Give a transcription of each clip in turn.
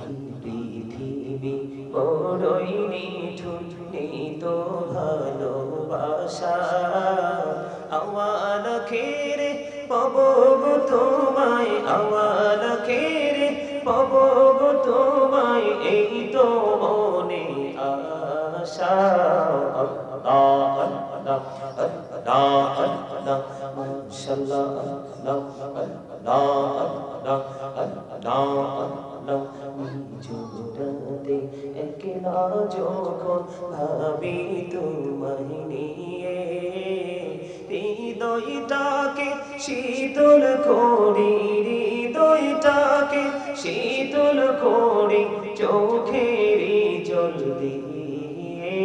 এই পৃথিবী বড়ই নিঠুর, নেই তো ভালোবাসা। আমার খেরে পাব গো তোমায়, আমার খেরে পাব গো তোমায়, এই তো মনে আশা। আল্লাহ আল্লাহ আল্লাহ আল্লাহ মাশাআল্লাহ, আল্লাহ আল্লাহ আল্লাহ আল্লাহ আল্লাহ। জোড়াতে একলা যখন ভাবি তোমায় নিয়ে, হৃদয়টাকে শীতল করি, হৃদয়টাকে শীতল করি চোখের জল দিয়ে।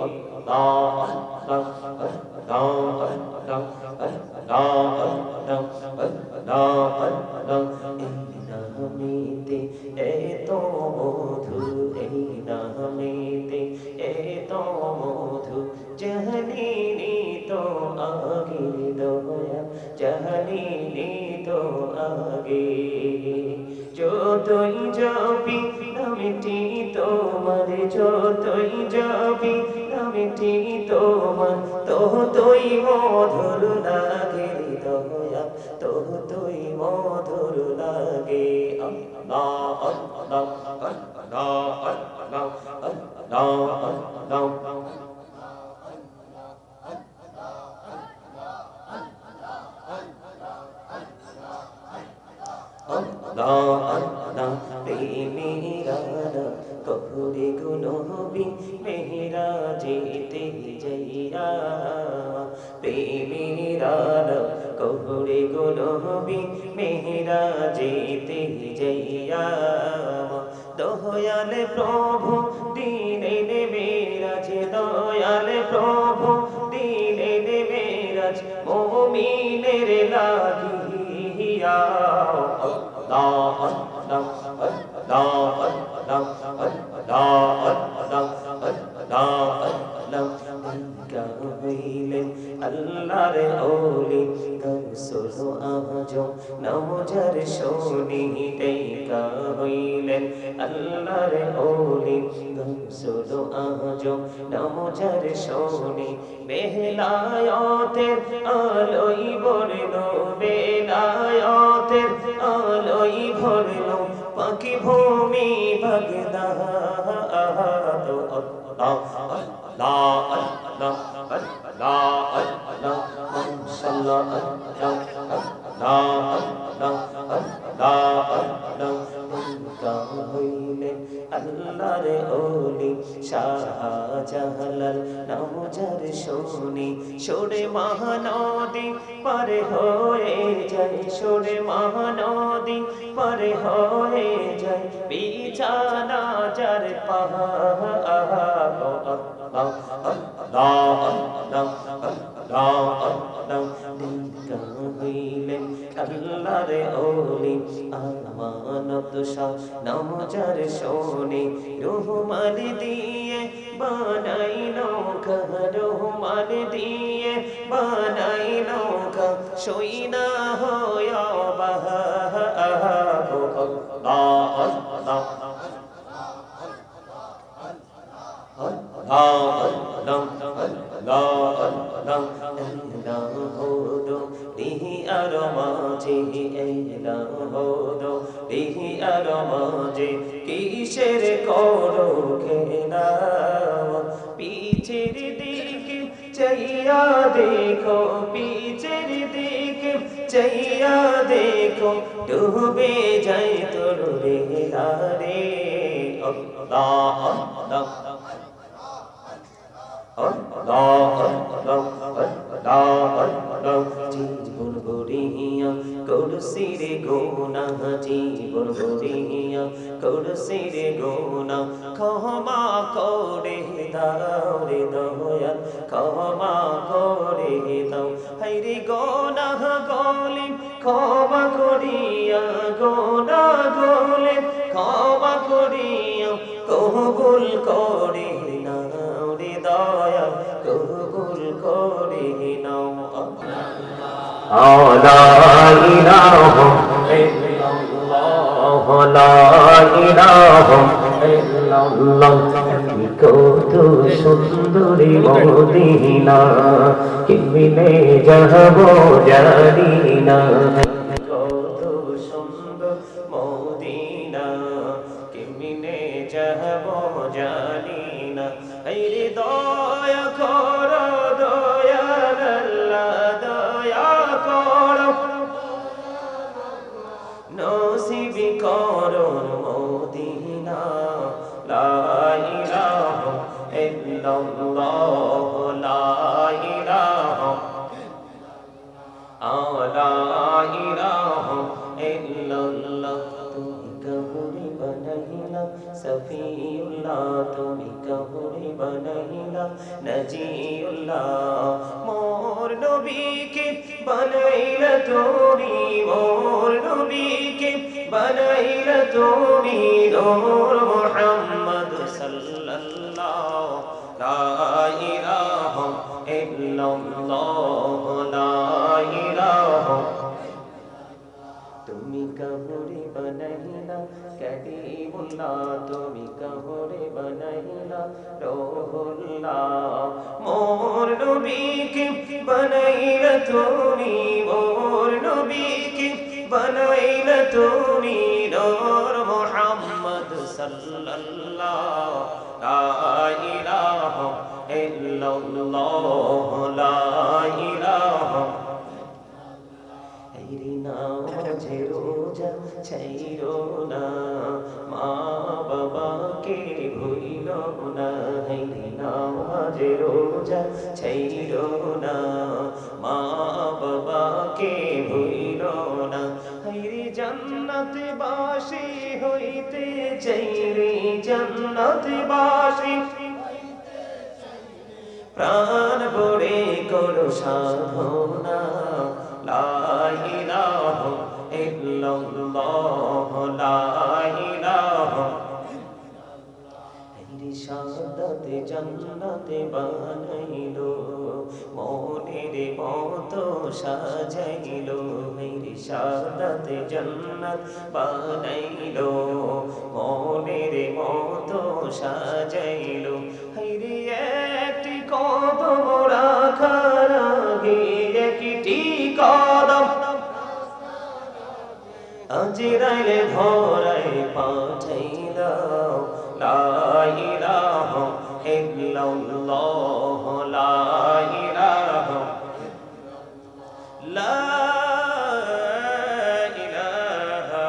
আল্লাহ আল্লাহ আল্লাহ আল্লাহ আল্লাহ আল্লাহ আল্লাহ। এই নামেতে এত মধু, এই নামেতে এত মধু, জানিনি তো আগে দয়া, জানিনি তো আগে। যতই যাবি নামটি তোমার, যতই যাবি নামটি তোমার, ততই মধুর লাগে দয়া, ততই মধুর লাগে। আল্লাহ আল্লাহ আল্লাহ আল্লাহ আল্লাহ আল্লাহ। আল্লাহ আল্লাহ প্রেমেরা কবরে গুনবি মেহরা যেতে যাইয়া, প্রেমেরা কবরে গুনবি মেহরা যেতে যাইয়া। দয়াল প্রভু দিনে মেরাজ, দয়াল প্রভু দিনে মেরাজ, মুমিনের লাগিয়া। আল্লাহ আল্লাহ আল্লাহ আল্লাহ আল্লাহ আল্লাহ আল্লাহ আল্লাহ। হইলেন আল্লাহর ওলি গৌসুল আজম, নওজার শোনি টেকা হইলেন আল্লাহর ওলি গৌসুল আজম, নওজার শোনি। বেলায়েতের আলোয় ভরলো, বেলায়েতের আলোয় ভরলো পাখি ভূমি বাগদাদ। আল্লাহ আল্লাহ আল্লাহ আল্লাহ আল্লাহ মাশাআল্লাহ, আল্লাহ আল্লাহ আল্লাহ আল্লাহ আল্লাহ। হইলেন আল্লাহর ওলি শাহজালাল, নওজার শোনি। সরে মহানদী পারে হয়ে যায়, সরে মহানদী পারে হয়ে যায়, বিছানা যার পাহাড়। আল্লাহ আল্লাহ আল্লাহ আল্লাহ আল্লাহ। হইলেন আল্লাহর ওলি আমানত শাহ, নওজার শোনি। রহমান দিয়ে বানাই নৌকা, রহমান দিয়ে বানাই নৌকা, সইনা হয়া বাহা। আল্লাহ আল্লাহ দিহি আর মাঝে এলা হলো, দিহি আর মাঝে কিসের করো খেলা। পিছের দিকে চাইয়া দেখো, পিছের দিকে চাইয়া দেখো, ডুবে যাই তোর বেলা রে। আল্লাহ আল্লাহ জীবন গড়িয়া করছি রে গোনা, জীবন গড়িয়া করছি রে গোনা, ক্ষমা করে দাও রে দয়াল, ক্ষমা করে দাও। হায়রে গোনা গলি ক্ষমা করিয়া, গোনা গলে ক্ষমা করিয়া, কবুল করে নাও রে দয়াল, কবুল করে নাও। লা ইলাহা ইল্লাল্লাহ লা ইলাহা ইল্লাল্লাহ কত সুন্দরী মদিনা কেমনে যাব জানি না কত সুন্দর মদিনা কেমনে যাব জানি না আইরে দয়া করো দয়াল আল্লাহ দয়া করো নসিব করো মদিনা লা ইলাহা ইল্লাল্লাহ লা ইলাহা লা ইলাহা ইল্লাল্লাহ তুমি কবরে বানাইলা সফিউল্লাহ তুমি কবরে বানাইলা নজিউল্লাহ মোর নবীকে বানাইলা তুমি মোর নবীকে বানাইলা তুমি নূর মুহাম্মদ সাল্লাল্লাহ লা ইলাহা ইল্লাল্লাহ লা ইলাহা তুমি কবরে বানাইলা কালিমুল্লাহ তুমি কবরে বানাইলা রূহুল্লাহ মোর নবীকে বানাইলা তুমি মোর নবীকে বানাইলা তুমি নূর মুহাম্মদ সাল্লাল্লাহ লা ইলাহা ইল্লাল্লাহ লা ইলাহা নামাজে রোজা ছাইরো না মা বাবাকে ভুইলো না নামাজে রোজা ছাইরো না মা বাবাকে ভুইলো না হাইরে জান্নাতে বাসী হইতে চাইরে জান্নাতে বাসী প্রাণ ভরে করো সাধনা লা ইলাহা ইল্লাল্লাহ লা ইলাহা সাদাতে জান্নাতে বানাইলো মনের মতো সাজাইলো মেরি সাদাতে জান্নাত বানাইলো মনের মতো সাজাইলো হাইরে একটি কদম রাখার আগে একটি কদম আজরাইলে ধরাই পাঠাইলাও লা ইলাহা ইল্লাল্লাহ লা ইলাহা লা ইলাহা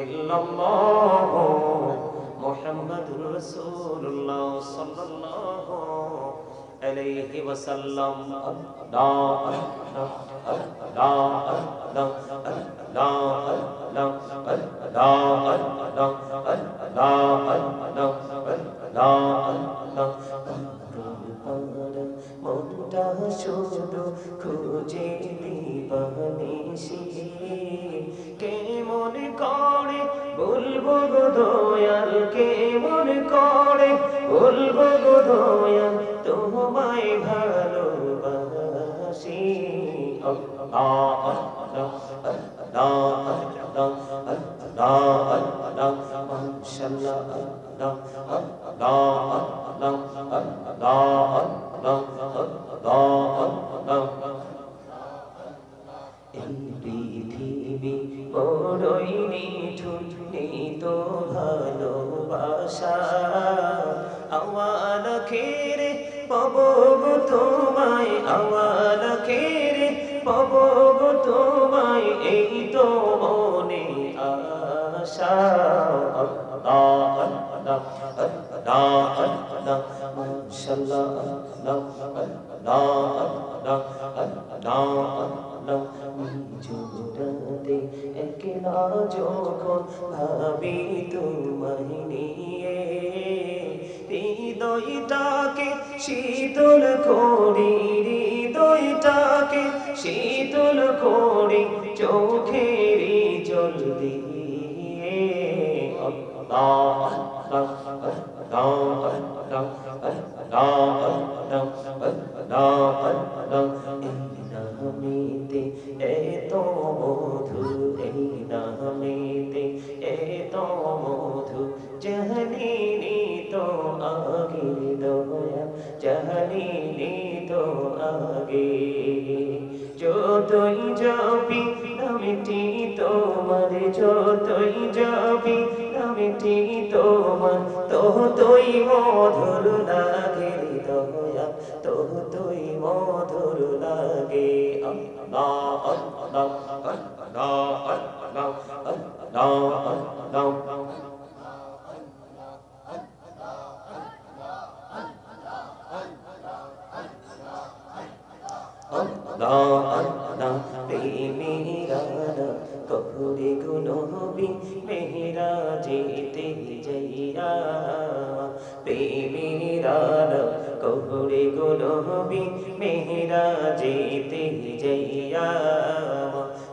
ইল্লাল্লাহ মুহাম্মাদুর রাসূলুল্লাহ সাল্লাল্লাহু আলাইহি ওয়াসাল্লাম আল্লাহ মনটা শুধু খুঁজে দিবানিশি কেমন করে বলবো গো দয়াল কেমন করে বলবো গো দয়াল তোমায় ভালোবাসি আল্লাহ আল্লাহ আল্লাহ আল্লাহ আল্লাহ আল্লাহ মাশাআল্লাহ আল্লাহ আল্লাহ আল্লাহ আল্লাহ আল্লাহ আল্লাহ এই পৃথিবী বড়ই নিঠুর নেই তো ভালোবাসা আমার খেরে পাবো গো তোমায় আমার খেরে পাবো গো তোমায় এই তো মনে আশা আল্লাহ আল্লাহ আল্লাহ আল্লাহ মাশাআল্লাহ আল্লাহ আল্লাহ আল্লাহ আল্লাহ জোড়াতে একলা যখন ভাবি তোমায় নিয়ে হৃদয়টাকে শীতল করি হৃদয়টাকে শীতল করি চোখের জল দিয়ে আল্লাহ আল্লাহ আল্লাহ আল্লাহ আল্লাহ আল্লাহ আল্লাহ আল্লাহ নামেতে মধু এই নামেতে এত মধু জানিনি তো আগে দয়া জানিনি তো আগে যতই যাবি নামটি তোমার যতই যাবি নামটি তোমার ততই মধুর লাগে দয়া ততই মধুর লাগে আল্লাহ আল্লাহ আল্লাহ আল্লাহ আল্লাহ আল্লাহ মেরা কহুরে গুনবি মেরা যেতে যাইয়া মেরা কহুরে গুনবি মেরা যেতে যাইয়া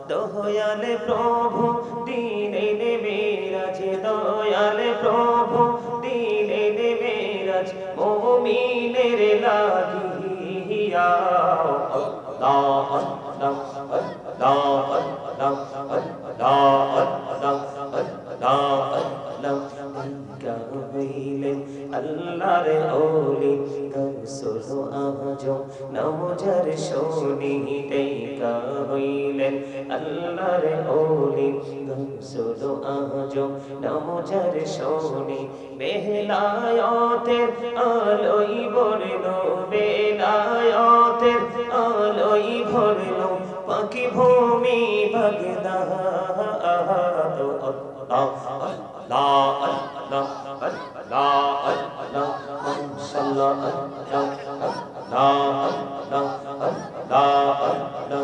দয়াল প্রভু দিনে মেরাজ দয়াল প্রভু দিনে মেরাজ মুমিনের লাগিয়া Allah Allah Allah Allah Allah Allah হইলেন আল্লাহর ওলি গৌসুল আজম নামজার শোনি দেখা হইলেন আল্লাহর ওলি গৌসুল আজম নামজার শোনি বেলায়েতের আলোয় ভরলো বেলায়েতের আলোয় ভরলো পাখি ভূমি Baghdad Allah Allah Allah Allah Allah Mashallah Allah Allah Allah Allah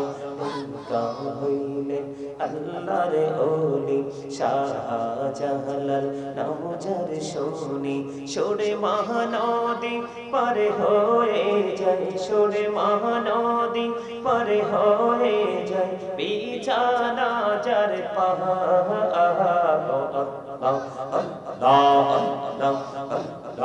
হইলেন আল্লাহর ওলি শাহজালাল নামজার শোনি সরে মহানদী পারে হয়ে যায় সরে মহানদী পারে হয়ে যায় বিছানা যার পাহাড় Allah Allah Allah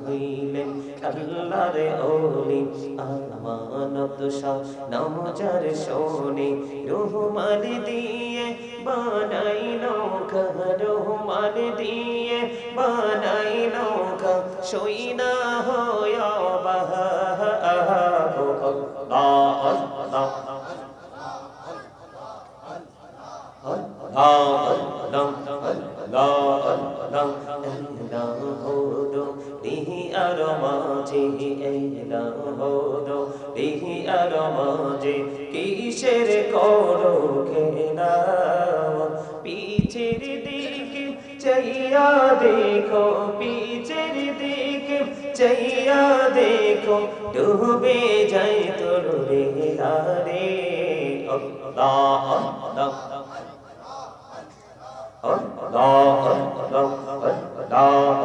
হইলেন আল্লাহর ওলি আমানত শাহ নামজার শোনি রহমান দিয়ে বানাই নৌকা রহমান দিয়ে বানাই নৌকা সইনা হয়া বাহা Allah Allah কিসের করো খেলা পিছের দিকে চাইয়া দেখো পিছের দিকে চাইয়া দেখো ডুবে যাই তোর বেলা রে আল্লাহ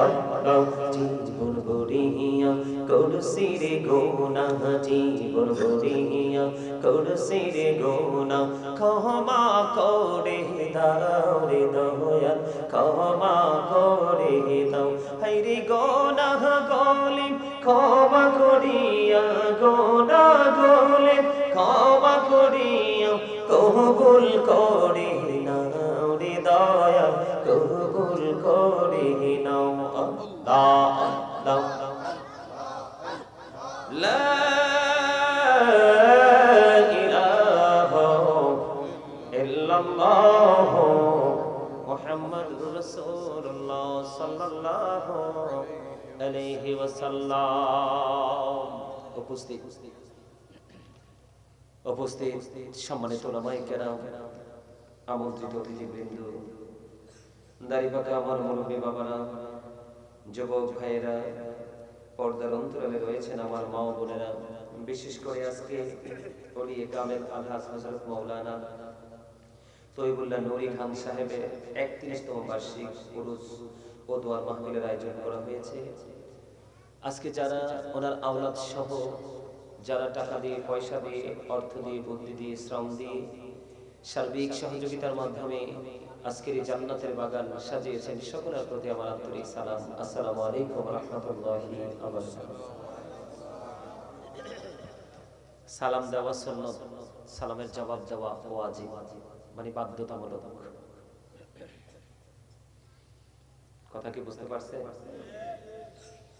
আল্লাহ জীবন গড়িয়া করছি রে গোনা জীবন গড়িয়া করছি রে গোনা ক্ষমা করে দাও রে দয়াল ক্ষমা করে দাও হাই রে গোনা গলি ক্ষমা করিয়া গোনা গলে ক্ষমা করিয়া কবুল করে নাও রে দয়া কবুল করে নাও আল্লাহ আল্লাহ লা ইলাহা ইল্লাল্লাহ মুহাম্মাদুর রাসূলুল্লাহ সাল্লাল্লাহু আলাইহি ওয়াসাল্লাম। উপস্থিত সম্মানিত ওলামায়ে কেরাম, আমন্ত্রিত অতিথিবৃন্দ, দাড়িপাকা আমার মুরব্বী বাবারা, যুবক ভাইয়েরা, পর্দার অন্তরালে রয়েছেন আমার মা ও বোনেরা, বিশেষ করে আজকে ওলিয়ে কামেল আলহাজ হযরত মাওলানা তৈবুল্লাহ নুরি খান সাহেবের ৩১তম বার্ষিক উরুস ও দোয়ার মাহফিলের আয়োজন করা হয়েছে। আজকে যারা ওনার আওলাদ সহ যারা টাকা দিয়ে, পয়সা দিয়ে, অর্থ দিয়ে, বুদ্ধি দিয়ে, শ্রম দিয়ে, সার্বিক সহযোগিতার মাধ্যমে আজকের এই জান্নাতের বাগান সাজিয়েছেন, সকলের প্রতি আমার আন্তরিক সালাম। আসসালামু আলাইকুম ওয়া রাহমাতুল্লাহি ওয়া বারাকাতুহু। সালাম দেওয়া সুন্নাত, সালামের জবাব দেওয়া ওয়াজিব, মানে বাধ্যতামূলক। কথা কি বুঝতে পারছেন?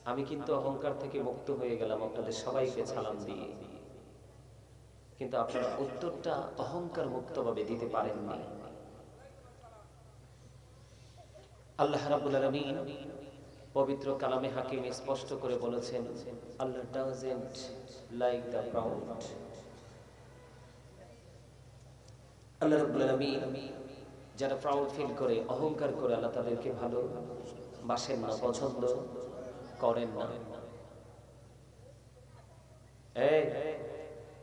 আমি কিন্তু অহংকার থেকে মুক্ত হয়ে গেলাম আপনাদের সবাইকে সালাম দিয়ে, কিন্তু আপনারা উত্তরটা অহংকার মুক্তভাবে দিতে পারেননি। আল্লাহ রাব্বুল আলামিন পবিত্র কালামে হাকিম স্পষ্ট করে বলেছেন, আল্লাহ ডাজন্ট লাইক দ্য প্রাউড। আল্লাহ রাব্বুল আলামিন যারা প্রাউড ফিল করে, অহংকার করে, আল্লাহ তাদেরকে ভালো বাসেন না, পছন্দ করেন না।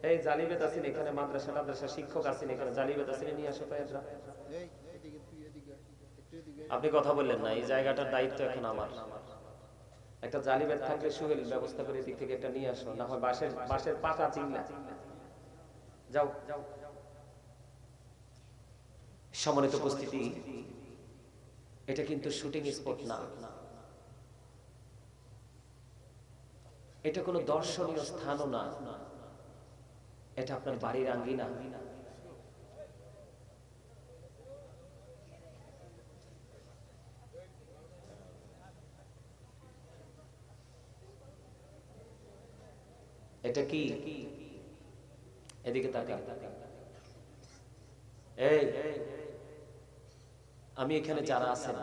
এই জালিবেত আছেন এখানে, মাদ্রাসা শিক্ষক আছেন এখানে, জালিবেত আছেন, নিয়ে আসো পায়েরা। আপনি কথা বললেন না, এই জায়গাটার দায়িত্ব এখন আমার। একটা জালিবেত থাকলে সুহেল ব্যবস্থা করে দিক থেকে একটা নিয়ে আসো, না হয় বাঁশের পাতা চিংলা। যাও। সম্মানিত উপস্থিতি, এটা কিন্তু শুটিং স্পট না, এটা কোনো দর্শনীয় স্থানও না, এটা আপনার বাড়ির আঙ্গিনা। এটা কি? এদিকে তাকা। এই আমি এখানে যারা আছেন,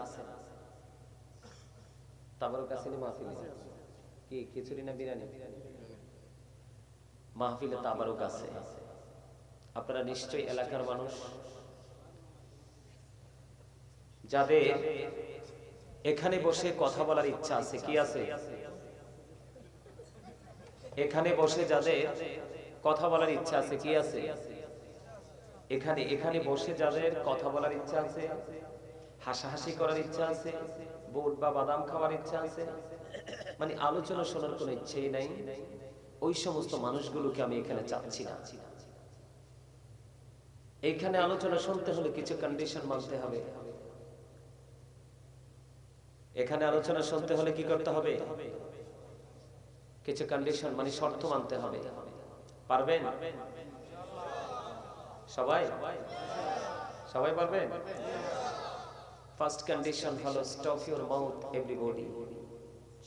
তাবারক আসেনি মাহফিলে? কি খিচুড়ি না বিরিয়ানি? মাহফিলে তাবারক আছে। আপনারা নিশ্চয়ই এলাকার মানুষ, যাদের এখানে বসে কথা বলার ইচ্ছা আছে। কি আছে? এখানে বসে যাদের কথা বলার ইচ্ছা আছে। কি আছে? এখানে বসে যাদের কথা বলার ইচ্ছা আছে, হাসাহাসি করার ইচ্ছা আছে, বুট বা বাদাম খাওয়ার ইচ্ছা আছে, মানে আলোচনা শোনার কোনো ইচ্ছেই নাই, ওই সমস্ত মানুষগুলোকে আমি এখানে চাচ্ছি না। এইখানে আলোচনা শুনতে হলে কিছু কন্ডিশন মানতে হবে। এখানে আলোচনা শুনতে হলে কি করতে হবে? কিছু কন্ডিশন, মানে শর্ত মানতে হবে। পারবেন সবাই? সবাই পারবেন? ফার্স্ট কন্ডিশন হলো স্টপ ইউর মাউথ এভরিবডি,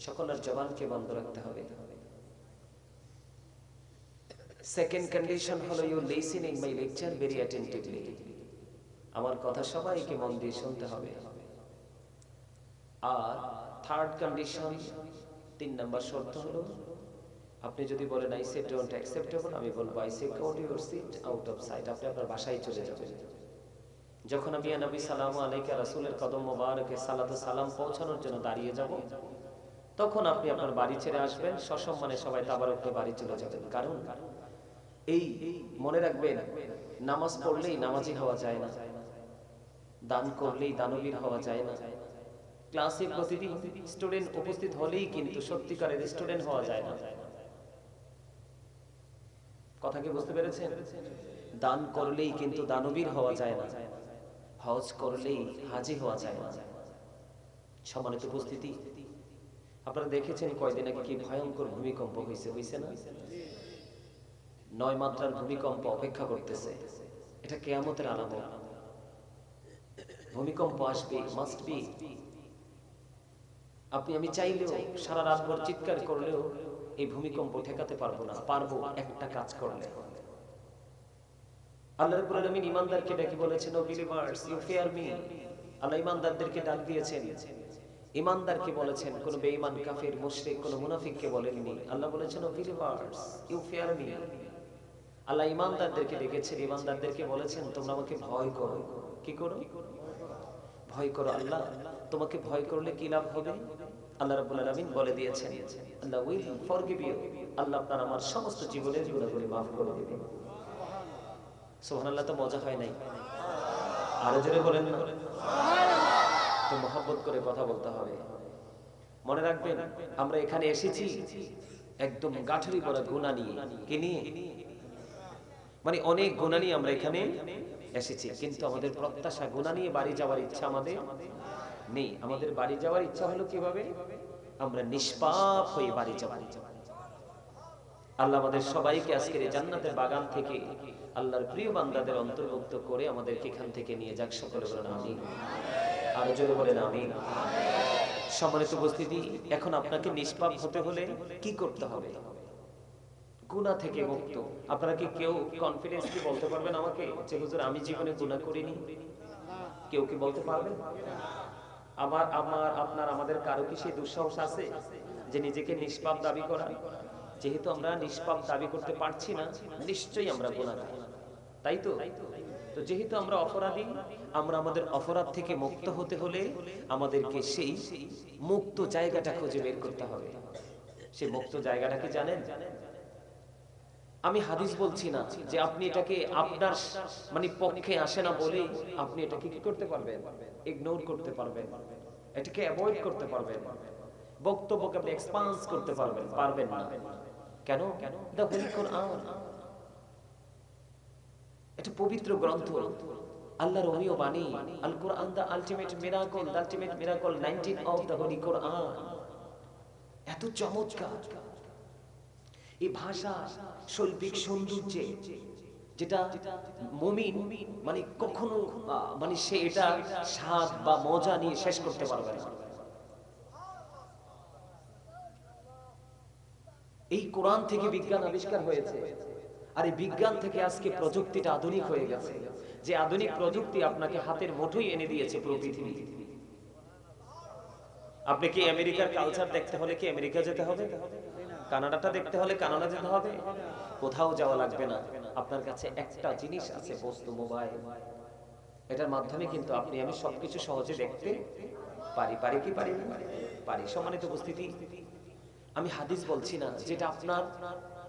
সকলের জবানকে বন্ধ রাখতে হবে। সেকেন্ড কন্ডিশন হলো you listening my lecture very attentively, আমার কথা সবাইকে মন দিয়ে শুনতে হবে। আর থার্ড কন্ডিশন, 3 নম্বর শর্ত হলো, আপনি যদি বলেন আই সে ডোন্ট অ্যাকসেপ্টেবল, আমি বলবো I say go to your seat out of sight, আপনি আপনার বাসায় চলে যাবেন। যখন আমি নবী সাল্লাল্লাহু আলাইহি রাসূলের কদম মোবারকে সালাতু সালাম পৌঁছানোর জন্য দাঁড়িয়ে যাব, তখন আপনি আপনার বাড়ি ছেড়ে আসবেন, সসম্মানে সবাই তাবারক নিয়ে বাড়ি চলে যাবেন। কারণ এই মনে রাখবেন, নামাজ পড়লেই নামাজি হওয়া যায় না, দান করলেই দানবীর হওয়া যায় না, ক্লাসে প্রতিদিন স্টুডেন্ট উপস্থিত হলেই কিন্তু সত্যিকারের স্টুডেন্ট হওয়া যায় না। কথা কি বুঝতে পেরেছেন? দান করলেই কিন্তু দানবীর হওয়া যায় না, হজ করলেই হাজি হওয়া যায় না। সম্মানিত উপস্থিতি, আপনারা দেখেছেন কয়দিন আগে কি ভয়ঙ্কর ভূমিকম্প হয়েছে না? 9 মাত্রার ভূমিকম্প অপেক্ষা করতেছে। এটা কিয়ামতের আলামত। ভূমিকম্প আসবে, মাস্ট বি। আপনি আমি চাইলেও, সারা রাত ভর চিৎকার করলেও এই ভূমিকম্প ঠেকাতে পারবো না। পারবো একটা কাজ করলে। আল্লাহ রাব্বুল আলামিন ঈমানদারকে ডেকে বলেছেন, O believers you fear me. Allah ঈমানদারদেরকে ডাক দিয়েছেন। ঈমানদারকে বলেছেন, কোন বেঈমান কাফির মুশরিক কোন মুনাফিককে বলেননি। আল্লাহ বলেছেন, O believers you fear me. Allah ঈমানদারদেরকে ডেকেছেন, ঈমানদারদেরকে বলেছেন, তোমরা আমাকে ভয় করো। কি করো? ভয় করো। আল্লাহ তোমাকে ভয় করলে কি লাভ হবে? আল্লাহ রাব্বুল আলামিন বলে দিয়েছেন, আল্লাহ উইল ফরগিভ ইউ। আল্লাহ আপনার আমার সমস্ত জীবনের গুনাহগুলো maaf করে দিবেন। সুবহানাল্লাহ। তো মজা হয় নাই? আরো জোরে বলেন না। তো মহব্বত করে কথা বলতে হবে। মনে রাখবেন, আমরা এখানে এসেছি একদম গাঠরি করা গুনাহ নিয়ে। কি নিয়ে? মানে অনেক গুনাহ নিয়ে আমরা এখানে এসেছি, কিন্তু আমাদের প্রত্যাশা গুনাহ নিয়ে বাড়ি যাওয়ার ইচ্ছা আমাদের নেই। আমাদের বাড়ি যাওয়ার ইচ্ছা হলো কিভাবে? আমরা নিষ্পাপ হয়ে বাড়ি যাব। আল্লাহ আমাদের সবাইকে আজকের এই জান্নাতের বাগান থেকে আল্লাহর প্রিয় বান্দাদের অন্তর্ভুক্ত করে আমাদেরকে এখান থেকে নিয়ে যাক। সকলে বলেন আমিন, আর জোরে বলেন আমিন। সম্মানিত উপস্থিতি, এখন আপনাকে নিষ্পাপ হতে হলে কি করতে হবে? গুনাহ থেকে মুক্ত। আপনারা কি কেউ কনফিডেন্সলি বলতে পারবেন আমাকে যে হুজুর আমি জীবনে গুনাহ করিনি? কেউ কি বলতে পারবেন? আমাদের কারো কি সেই দুঃসাহস আছে যে নিজেকে নিষ্পাপ দাবি করা? যেহেতু আমরা নিষ্পাপ দাবি করতে পারছি না, নিশ্চয়ই আমরা গুনাহগার, তাই তো? তো যেহেতু আমরা অপরাধী, আমরা আমাদের অপরাধ থেকে মুক্ত হতে হলে আমাদেরকে সেই মুক্ত জায়গাটা খুঁজে বের করতে হবে। সেই মুক্ত জায়গাটা কি জানেন? আমি হাদিস বলছি না যে আপনি এটাকে আপনার মানে পক্ষে আসে না বলে আপনি এটাকে কি করতে পারবেন? ইগনোর করতে পারবেন, এটাকে অ্যাভয়েড করতে পারবেন, বক্তব্যকে আপনি এক্সপান্স করতে পারবেন না। কেন? দা হোলি কোরআন, এটা পবিত্র গ্রন্থ, আল্লাহর অমীয় বাণী। Al Quran the ultimate miracle, the ultimate miracle 19 of the holy Quran. এত চমৎকার এই ভাষা, শৈল্পিক সৌন্দর্যে, যেটা মুমিন মানে কখনো মানে সে এটা স্বাদ বা মজা নিয়ে শেষ করতে পারবে না। এই কোরআন থেকে বিজ্ঞান আবিষ্কার হয়েছে, আর এই বিজ্ঞান থেকে আজকে প্রযুক্তিটা আধুনিক হয়ে গেছে, যে আধুনিক প্রযুক্তি আপনাকে হাতের মুঠোয় এনে দিয়েছে পুরো পৃথিবী। আপনি কি আমেরিকার কালচার দেখতে হলে কি আমেরিকা যেতে হবে? কানাডাটা দেখতে হলে কানাডা যেতে হবে? কোথাও যাওয়া লাগবে না। আপনার কাছে একটা জিনিস আছে, বস্তু, মোবাইল। এটার মাধ্যমে কিন্তু আপনি আমি সবকিছু সহজে দেখতে পারি কি পারি না? পারি। সম্মানিত উপস্থিতি, আমি হাদিস বলছি না যেটা আপনার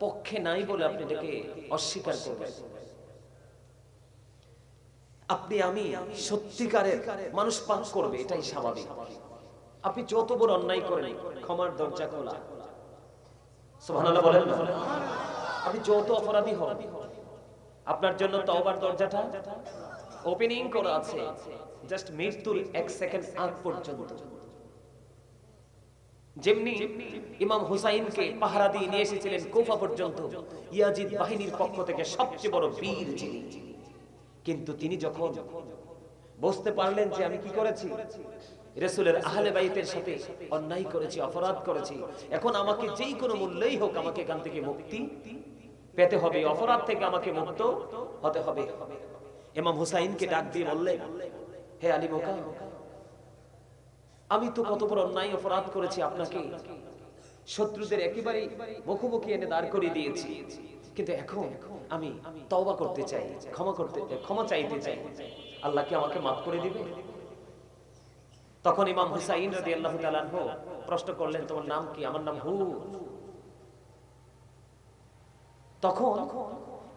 পক্ষে নাই বলে আপনি এটাকে অস্বীকার করবেন। আপনি আমি সত্যিকারের মানুষ পাপ করবে, এটাই স্বাভাবিক। আপনি যত বড় অন্যায় করেন, ক্ষমার দরজা খোলা। সুবহানাল্লাহ বলেন না? আপনি যত অপরাধী হন, আপনার জন্য তওবার দরজাটা ওপেনিং করা আছে, জাস্ট মৃত্যুর 1 সেকেন্ড আগ পর্যন্ত। যেমনি ইমাম হুসাইনকে পাহারা দিয়ে নিয়ে এসেছিলেন কুফা পর্যন্ত, ইয়াজিদ বাহিনীর পক্ষ থেকে সবচেয়ে বড় বীর যিনি, কিন্তু তিনি যখন বুঝতে পারলেন যে আমি কি করেছি, রাসূলের আহলে বাইতের সাথে অন্যায় করেছি, অপরাধ করেছি, এখন আমাকে যেই কোনো মূল্যেই হোক আমাকে এখান থেকে মুক্তি পেতে হবে, অপরাধ থেকে আমাকে মুক্ত হতে হবে। ইমাম হুসাইনকে ডাক দিয়ে বললেন, হে আলী মোকা, আমি তো কত বড় অন্যায় অপরাধ করেছি, আপনাকে শত্রুদের একেবারে মুখোমুখি এনে দাঁড় করিয়ে দিয়েছি, কিন্তু এখন আমি তওবা করতে চাই, ক্ষমা চাইতে চাই, আল্লাহ কি আমাকে মাফ করে দিবে? তখন ইমাম হুসাইন রাদিয়াল্লাহু তাআলা আনহু প্রশ্ন করলেন, তোমার নাম কি? আমার নাম হুদ। তখন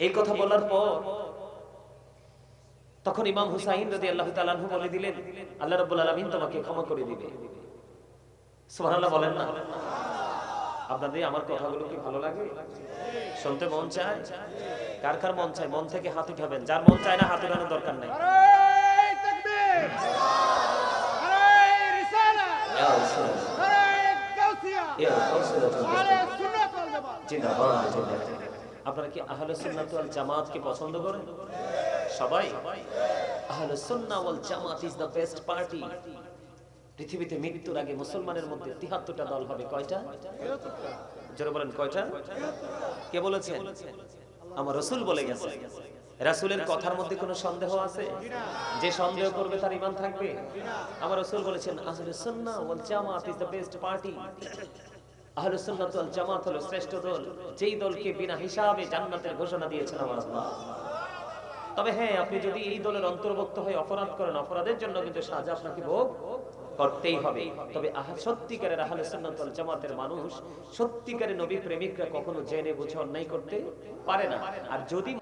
এই কথা বলার পর তখন ইমাম হুসাইন রাদিয়াল্লাহু তাআলা আনহু বলে দিলেন, আল্লাহ রাব্বুল আলামিন তোমাকে ক্ষমা করে দিবে। সুবহানাল্লাহ বলেন না? আপনাদের আমার কথাগুলো কি ভালো লাগে? শুনতে মন চায়? কার কার মন চায়? মন থেকে হাত উঠাবেন। যার মন চায় না হাত উঠানোর দরকার নাই। নারে তাকবীর, নারে রিসালাত, নারে গাউসিয়া, আহলে সুন্নাত ওয়াল জামাত জিন্দাবাদ। আপনারা কি আহলে সুন্নাত ওয়াল জামাত কে পছন্দ করেন? সবাই? আহলে সুন্নাহ ওয়াল জামাত ইজ দ্য বেস্ট পার্টি। পৃথিবীতে মৃত্যুর আগে মুসলমানের মধ্যে 73টা দল হবে। কয়টা? জোরে বলেন কয়টা? কে বলেছেন? আমার রাসূল বলে গেছে। রাসূলের কথার মধ্যে কোনো সন্দেহ আছে? যে সন্দেহ করবে তার ঈমান থাকবে? আমার রাসূল বলেছেন, আহলে সুন্নাহ ওয়াল জামাত ইজ দ্য বেস্ট পার্টি। আহলে সুন্নাত ওয়াল জামাত হলো শ্রেষ্ঠ দল, যেই দলকে বিনা হিসাবে জান্নাতের ঘোষণা দিয়েছেন আমার আল্লাহ। তবে হ্যাঁ, আপনি যদি এই দলের অন্তর্ভুক্ত হয়ে অপরাধ করেন, অপরাধের জন্য কিন্তু সাজা আপনাকে ভোগ করতেই হবে। তবে সত্যিকারের আহলে সুন্নাত ওয়াল জামাতের মানুষ, সত্যিকারের নবী প্রেমিকরা কখনো জেনে বুঝে অন্যায় করতে পারে না। আর যদি